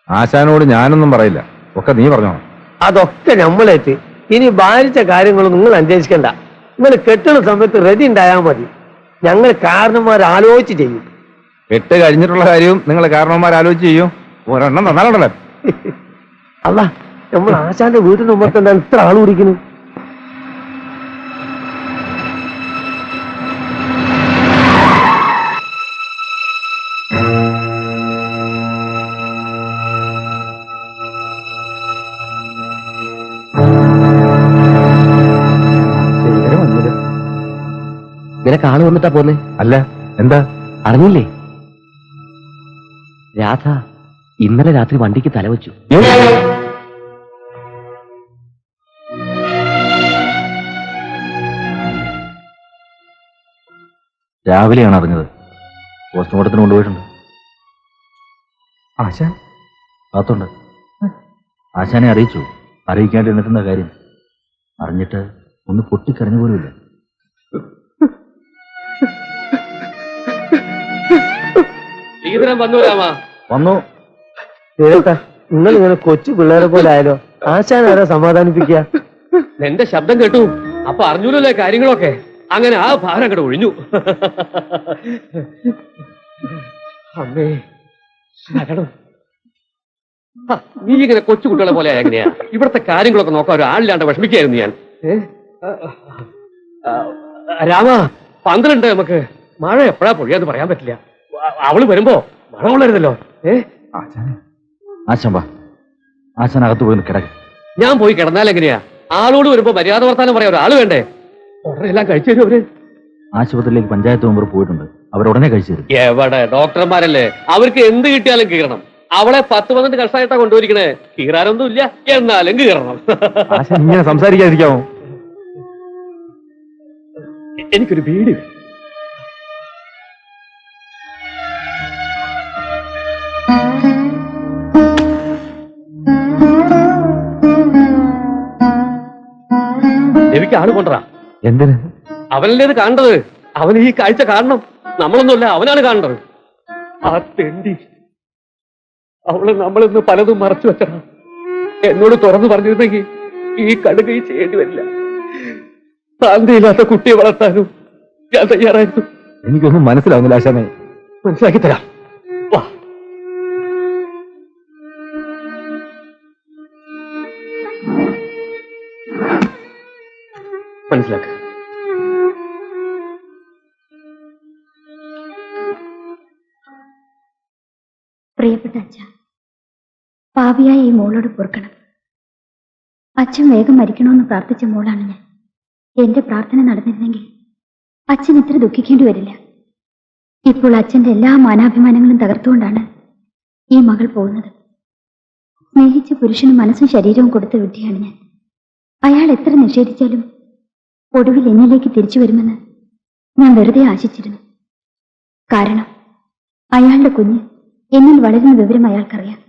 ആശാനോട് ഞാനൊന്നും പറയില്ല, ഒക്കെ നീ പറഞ്ഞോ. അതൊക്കെ നമ്മളേറ്റ്. ഇനി ഭാരിച്ച കാര്യങ്ങൾ നിങ്ങൾ അന്വേഷിക്കണ്ട. നിങ്ങൾ കെട്ടുന്ന സമയത്ത് റെഡി ഉണ്ടായാൽ മതി. ഞങ്ങൾ കാരണന്മാർ ആലോചിച്ച് ചെയ്യും. കെട്ട് കഴിഞ്ഞിട്ടുള്ള കാര്യവും നിങ്ങൾ കാരണവന്മാർ ആലോചിച്ച് ചെയ്യും. ഒരെണ്ണം നന്നാലുണ്ടല്ലോ. അല്ല, നമ്മൾ ആശാന്റെ വീട്ടിൽ മുമ്പത്ത് എന്താണ് ഇത്ര ആൾ കുടിക്കുന്നു? നിനക്ക് ആള് വന്നിട്ടാ പോന്നെ? അല്ല, എന്താ അറിഞ്ഞില്ലേ? രാധ ഇന്നലെ രാത്രി വണ്ടിക്ക് തലവെച്ചു. രാവിലെയാണ് അറിഞ്ഞത്. പോസ്റ്റ്മോർട്ടത്തിന് കൊണ്ടുപോയിട്ടുണ്ട്. ആശാൻ അകത്തുണ്ട്. ആശാനെ അറിയിച്ചു. അറിയിക്കാണ്ട് എന്നിട്ടെന്താ കാര്യം? അറിഞ്ഞിട്ട് ഒന്ന് പൊട്ടിക്കരഞ്ഞു പോലുമില്ല. വന്നു. നിങ്ങൾ ഇങ്ങനെ കൊച്ചു പിള്ളേരെ പോലെ ആയാലോ? ആശാൻ ആരാ സമാധാനിപ്പിക്കുക? എന്റെ ശബ്ദം കേട്ടു, അപ്പൊ അറിഞ്ഞൂലല്ലേ കാര്യങ്ങളൊക്കെ. അങ്ങനെ ആ ഭാരം അങ്ങോട്ട് ഒഴിഞ്ഞു. അമ്മേ, നീ ഇങ്ങനെ കൊച്ചു കുട്ടികളെ പോലെ എങ്ങനെയാ? ഇവിടുത്തെ കാര്യങ്ങളൊക്കെ നോക്കാൻ ഒരാളില്ലാണ്ട് വിഷമിക്കായിരുന്നു ഞാൻ. രാമ, 12 നമുക്ക്. മഴ എപ്പോഴാ പൊഴിയാന്ന് പറയാൻ പറ്റില്ല. അവള് വരുമ്പോ മഴ കൊള്ളരുതല്ലോ. ആശാൻ വാ, ആശാൻ അകത്ത് പോയി കിടക്ക്. ഞാൻ പോയി കിടന്നാൽ എങ്ങനെയാ? ആളോട് വരുമ്പോ മര്യാദ വർത്താനം പറയാൻ ഒരാൾ വേണ്ടേ? ഉടനെ എല്ലാം കഴിച്ചു തരും അവര്. ആശുപത്രിയിലേക്ക് പഞ്ചായത്ത് മെമ്പർ പോയിട്ടുണ്ട്. അവരുടനെ കഴിച്ചു തരും. എവിടെ ഡോക്ടർമാരല്ലേ, അവർക്ക് എന്ത് കിട്ടിയാലും കീറണം. അവളെ 10-12 കഷ്ടായിട്ടാ കൊണ്ടുപോയിരിക്കണേ. കീറാനൊന്നും ഇല്ല, എന്നാലും കീറണം. ആശാൻ ഇങ്ങനെ സംസാരിക്കാതിരിക്കാമോ? എനിക്കൊരു വീട്. രവിക്ക് ആള് കൊണ്ടറാ. എന്തിന്? അവനല്ലേ ഇത് കാണേണ്ടത്. അവൻ ഈ കാഴ്ച കാണണം. നമ്മളൊന്നുമല്ല, അവനാണ് കാണേണ്ടത്. ആ തെണ്ടി അവള് നമ്മളിന്ന് പലതും മറച്ചു വെക്കണം. എന്നോട് തുറന്നു പറഞ്ഞിരുന്നെങ്കിൽ ഈ കടുകൈ ചെയ്യേണ്ടി വരില്ല. ശാന്തിയില്ലാത്ത കുട്ടിയെ വളർത്താനും ഞാൻ തയ്യാറായിരുന്നു. എനിക്കൊന്നും മനസ്സിലാവുന്നില്ല ആശാനെ. മനസ്സിലാക്കി തരാം, വാ. മനസ്സിലാക്ക. പ്രിയപ്പെട്ട അച്ഛ, പാപിയായ ഈ മോളോട് പൊറുക്കണം. അച്ഛൻ വേഗം മരിക്കണമെന്ന് പ്രാർത്ഥിച്ച മോളാണ് ഞാൻ. എന്റെ പ്രാർത്ഥന നടന്നിരുന്നെങ്കിൽ അച്ഛൻ ഇത്ര ദുഃഖിക്കേണ്ടി വരില്ല. ഇപ്പോൾ അച്ഛന്റെ എല്ലാ മാനാഭിമാനങ്ങളും തകർത്തുകൊണ്ടാണ് ഈ മകൾ പോകുന്നത്. സ്നേഹിച്ച പുരുഷന് മനസ്സും ശരീരവും കൊടുത്ത വിഡ്ഢിയാണ് ഞാൻ. അയാൾ എത്ര നിഷേധിച്ചാലും ഒടുവിൽ എന്നിലേക്ക് തിരിച്ചു വരുമെന്ന് ഞാൻ വെറുതെ ആശിച്ചിരുന്നു. കാരണം അയാളുടെ കുഞ്ഞ് എന്നിൽ വളരുന്ന വിവരം അയാൾക്കറിയാം.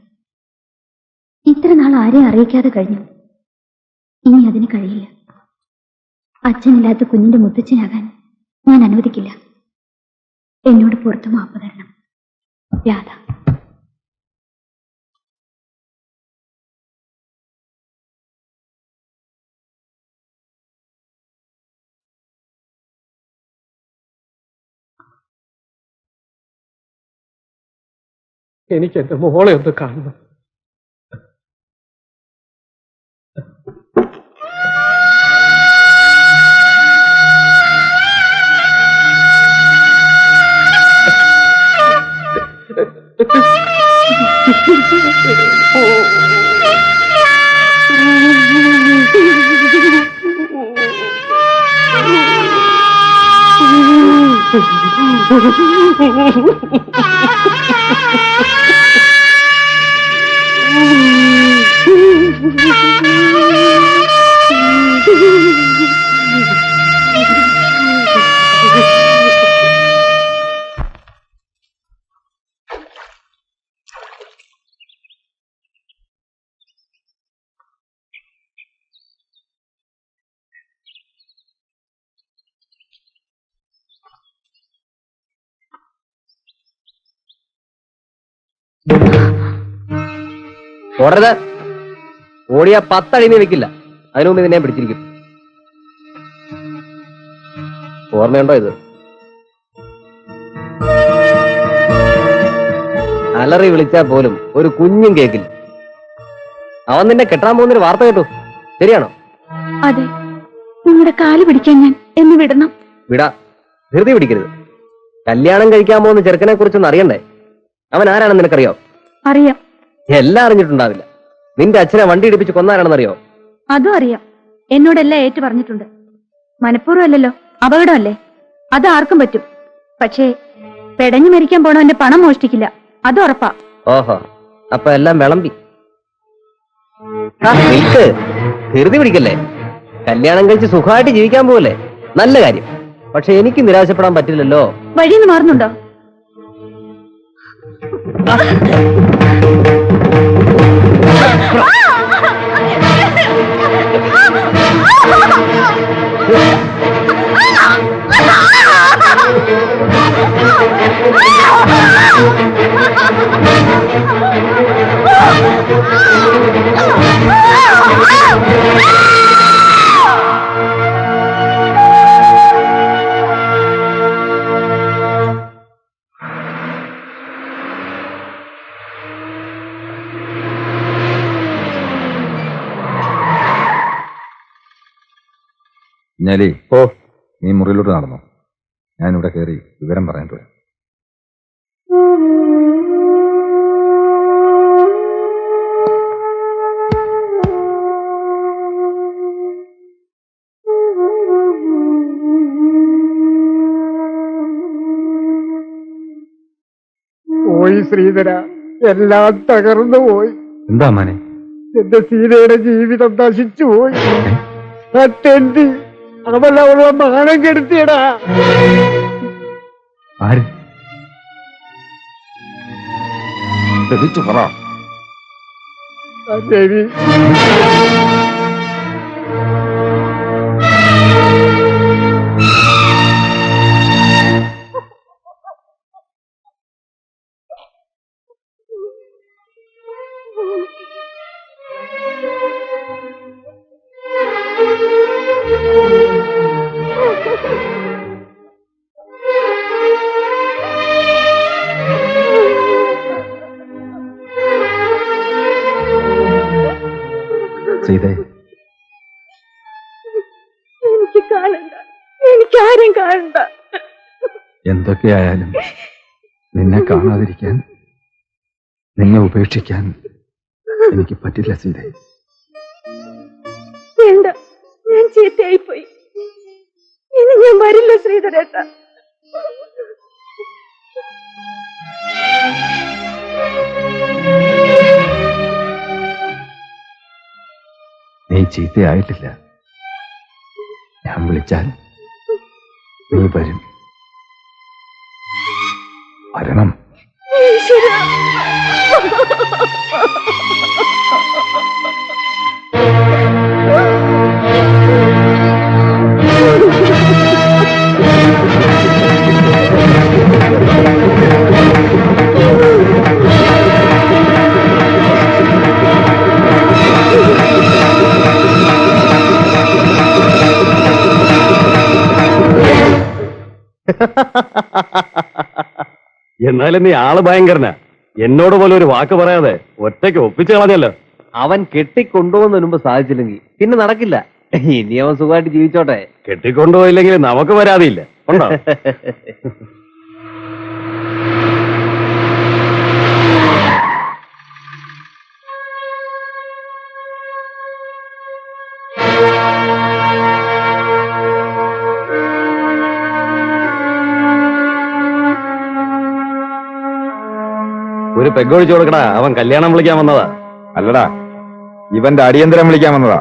ഇത്ര നാൾ ആരെയും അറിയിക്കാതെ കഴിഞ്ഞു. ഇനി അതിന് കഴിയില്ല. അച്ഛനില്ലാത്ത കുഞ്ഞിന്റെ മുത്തച്ഛനാകാൻ ഞാൻ അനുവദിക്കില്ല. എന്നോട് പുറത്തു മാപ്പ് തരണം. രാധ. എനിക്ക് എന്റെ മോളെ ഒന്ന് കാണണം. ഓടരുത്. ഓടിയ 10 അടി നീ വെക്കില്ല. അതിനു മുമ്പ് ഇതിനെ പിടിച്ചിരിക്കും. ഓർമ്മയുണ്ടോ ഇത്? അലറി വിളിച്ചാൽ പോലും ഒരു കുഞ്ഞും കേക്കില്ല. അവൻ നിന്നെ കെട്ടാൻ പോകുന്നൊരു വാർത്ത കേട്ടു. ശരിയാണോ? അതെ, നിങ്ങളുടെ കാല് പിടിക്കാൻ ഞാൻ എന്ന് വിടണം. വിടാ, ധൃതി പിടിക്കരുത്. കല്യാണം കഴിക്കാൻ പോകുന്ന ചെറുക്കനെ കുറിച്ചൊന്നും അറിയണ്ടേ? അവൻ ആരാണെന്ന് നിനക്കറിയോ? അറിയാം. എല്ലാം അറിഞ്ഞിട്ടുണ്ടാവില്ല. നിന്റെ അച്ഛനെ വണ്ടി ഇടിപ്പിച്ച് കൊന്നാരാണെന്നറിയോ? അതും അറിയാം. എന്നോടെല്ലാം ഏറ്റു പറഞ്ഞിട്ടുണ്ട്. മനഃപൂർവ്വമല്ലല്ലോ, അപകടമല്ലേ? അത് ആർക്കും പറ്റും. പക്ഷേ പെടഞ്ഞു മരിക്കാൻ പോണവന്റെ പണം മോഷ്ടിക്കില്ല, അത് ഉറപ്പാ. ഓഹോ, അപ്പൊ എല്ലാം വിളമ്പി. നിൽക്ക്, ധൃതി പിടിക്കല്ലേ. കല്യാണം കഴിച്ച് സുഖമായിട്ട് ജീവിക്കാൻ പോവല്ലേ, നല്ല കാര്യം. പക്ഷെ എനിക്ക് നിരാശപ്പെടാൻ പറ്റില്ലല്ലോ. വഴിന്ന് മാറുന്നുണ്ടോ? ഞാലി, നീ മുറിയിലോട്ട് നടന്നു. ഞാനിവിടെ കയറി വിവരം പറയാൻ പോയി. പോയി ശ്രീധര, എല്ലാം തകർന്നു പോയി. എന്താ മാനെ? എന്റെ സീതയുടെ ജീവിതം നശിച്ചു പോയി. അതെന്തി അവളവളെ മാനം കെടുത്തിയടാ. ആര്? തെളിച്ചു പറ. ദേവി, സീതേ, എനിക്ക് കാണണ്ട, എനിക്കാരും കാണണ്ട. എന്തൊക്കെയായാലും നിന്നെ കാണാതിരിക്കാൻ, നിന്നെ ഉപേക്ഷിക്കാൻ എനിക്ക് പറ്റില്ല സീതേ. വേണ്ട, ഞാൻ ചീത്തയായിപ്പോയി. ഇനി ഞാൻ വരില്ല ശ്രീധരേട്ട. നീ ചീത്തയായിട്ടില്ല. ഞാൻ വിളിച്ചാൽ നീ വരും. വരണം. എന്നാലും നീ ആള് ഭയങ്കരനാ. എന്നോട് പോലെ ഒരു വാക്ക് പറയാതെ ഒറ്റയ്ക്ക് ഒപ്പിച്ചു കളഞ്ഞല്ലോ. അവൻ കെട്ടിക്കൊണ്ടുപോകുന്നതിന് മുമ്പ് സാധിച്ചില്ലെങ്കിൽ പിന്നെ നടക്കില്ല. ഇനി അവൻ സുഖമായിട്ട് ജീവിച്ചോട്ടെ. കെട്ടിക്കൊണ്ടുപോയില്ലെങ്കിൽ നമുക്ക് വരാതില്ല ഉണ്ടോ? ഒരു പെഗൊഴിച്ചു കൊടുക്കടാ, അവൻ കല്യാണം വിളിക്കാൻ വന്നതാ. അല്ലടാ, ഇവന്റെ അടിയന്തരം വിളിക്കാൻ വന്നതാ.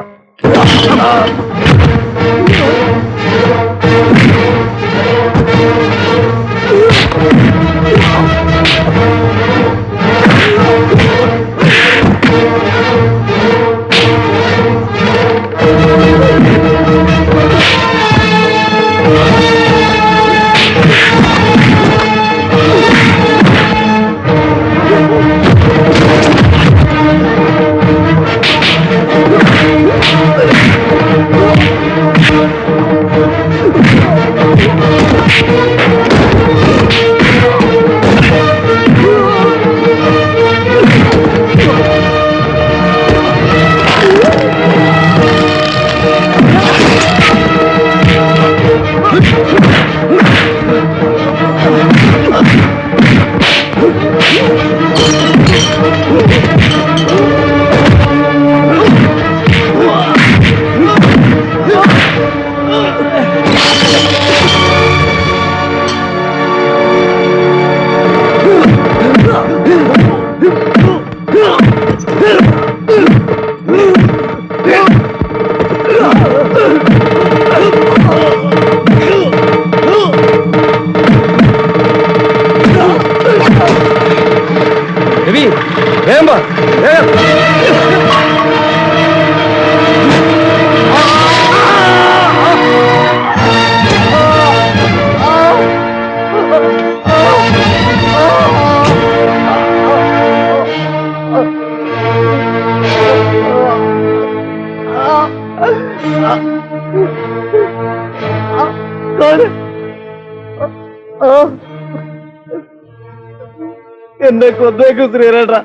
എന്നെ കൊന്നേക്കും ശ്രീരേട്ടാ,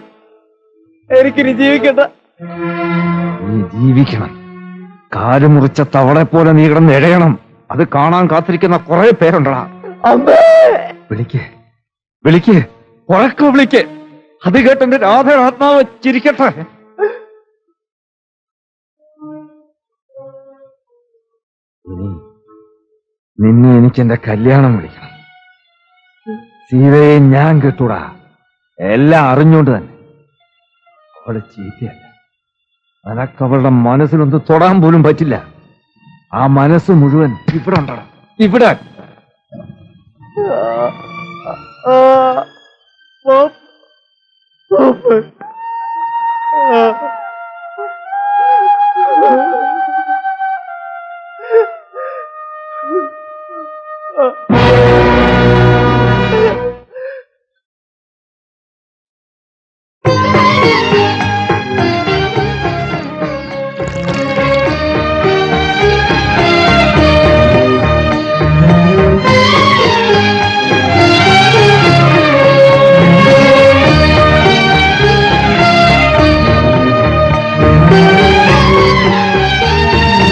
എനിക്കിനി ജീവിക്കണ്ട. നീ ജീവിക്കണം. കാല് മുറിച്ച തവളെ പോലെ നീ കിടന്ന് എഴയണം. അത് കാണാൻ കാത്തിരിക്കുന്ന കുറെ പേരുണ്ടടാ. അമ്മേ, വിളിക്ക്, വിളിക്ക്, ഉറക്കെ വിളിക്ക്. അത് കേട്ടെന്റെ രാധ ആത്മാവ് ചിരിക്കട്ടെ. ഇനി നിന്നെ എനിക്ക് എന്റെ കല്യാണം വിളിക്കണം. സീതയെ ഞാൻ കെട്ടൂടാ, എല്ലാം അറിഞ്ഞുകൊണ്ട് തന്നെ. അവള് ചീത്തയല്ല. നിനക്കവളുടെ മനസ്സിലൊന്ന് തൊടാൻ പോലും പറ്റില്ല. ആ മനസ്സ് മുഴുവൻ ഇവിടെ ഉണ്ടടാ, ഇവിടെ. ആ